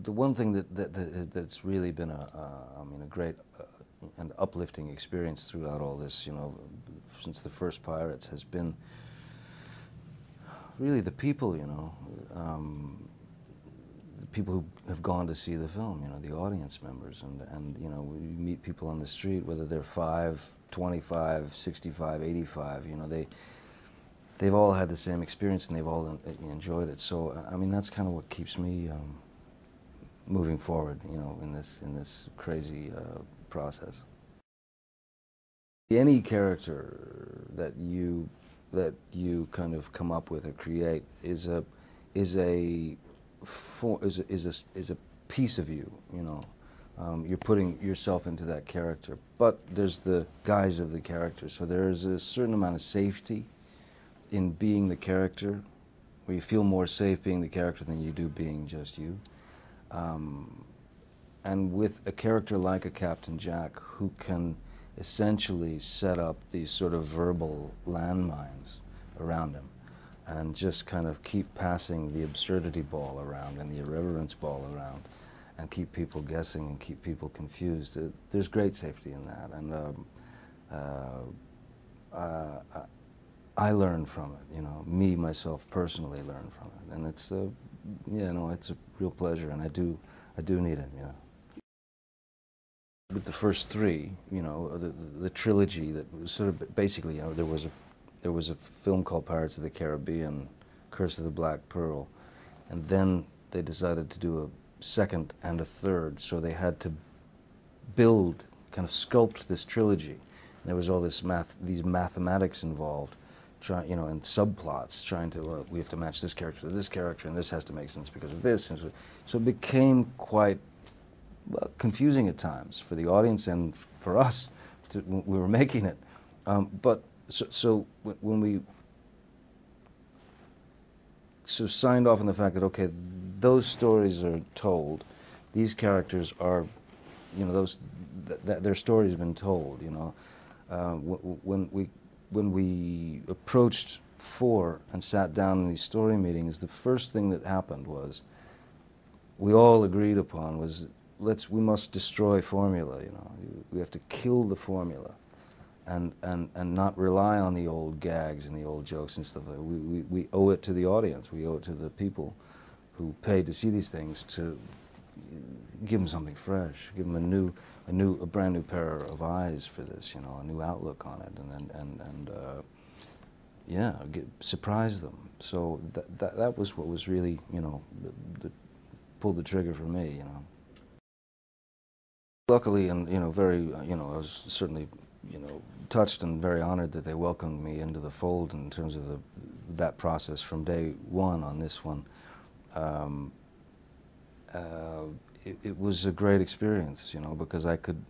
the one thing that's really been I mean, a great and uplifting experience throughout all this, you know, since the first Pirates, has been really the people, you know, the people who have gone to see the film, you know, the audience members, and you know, we meet people on the street, whether they're 5, 25, 65, 85, you know, they've all had the same experience and they've all enjoyed it. So, I mean, that's kind of what keeps me moving forward, you know, in this crazy process. Any character that you kind of come up with or create is a piece of you, you know. You're putting yourself into that character, but there's the guise of the character. So there is a certain amount of safety in being the character, where you feel more safe being the character than you do being just you. And with a character like a Captain Jack, who can essentially set up these sort of verbal landmines around him and just kind of keep passing the absurdity ball around and the irreverence ball around and keep people guessing and keep people confused. There's great safety in that, and I learn from it, you know, me, myself, personally learn from it, and it's yeah, no, it's a real pleasure, and I do need it, you know. With the first three, you know, the trilogy that was sort of basically, you know, there was a film called Pirates of the Caribbean, Curse of the Black Pearl, and then they decided to do a second and a third, so they had to build, kind of sculpt this trilogy. And there was all these mathematics involved, you know, and subplots, trying to, we have to match this character to this character, and this has to make sense because of this. And so it became quite, well, confusing at times for the audience and for us when we were making it. But so when we sort of signed off on the fact that, okay, those stories are told, these characters are, you know, their stories have been told, you know. When we approached 4 and sat down in these story meetings, the first thing that happened was, we all agreed upon was, we must destroy formula, you know. We have to kill the formula and not rely on the old gags and the old jokes and stuff like that. We owe it to the audience, we owe it to the people who paid to see these things to give them something fresh, give them a brand new pair of eyes for this, you know, a new outlook on it, and yeah, surprise them. So that was what was really, you know, pulled the trigger for me, you know. Luckily, and you know, very, you know, I was certainly, you know, touched and very honored that they welcomed me into the fold in terms of that process from day one on this one. It was a great experience, you know, because I could,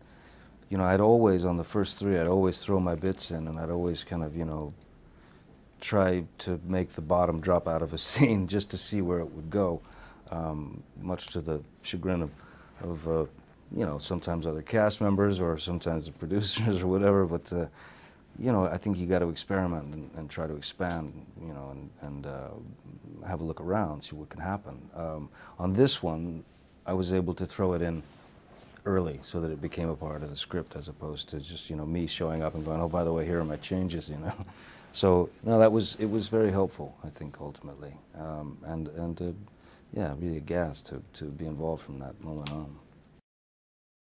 you know, I'd always, on the first 3, I'd always throw my bits in, and I'd always kind of, you know, try to make the bottom drop out of a scene just to see where it would go, much to the chagrin of you know, sometimes other cast members or sometimes the producers or whatever, but you know, I think you got to experiment and try to expand, you know, and have a look around, see what can happen. On this one, I was able to throw it in early so that it became a part of the script, as opposed to just, you know, me showing up and going, oh, by the way, here are my changes, you know. So no, it was very helpful, I think, ultimately, and yeah, really aghast to be involved from that moment on.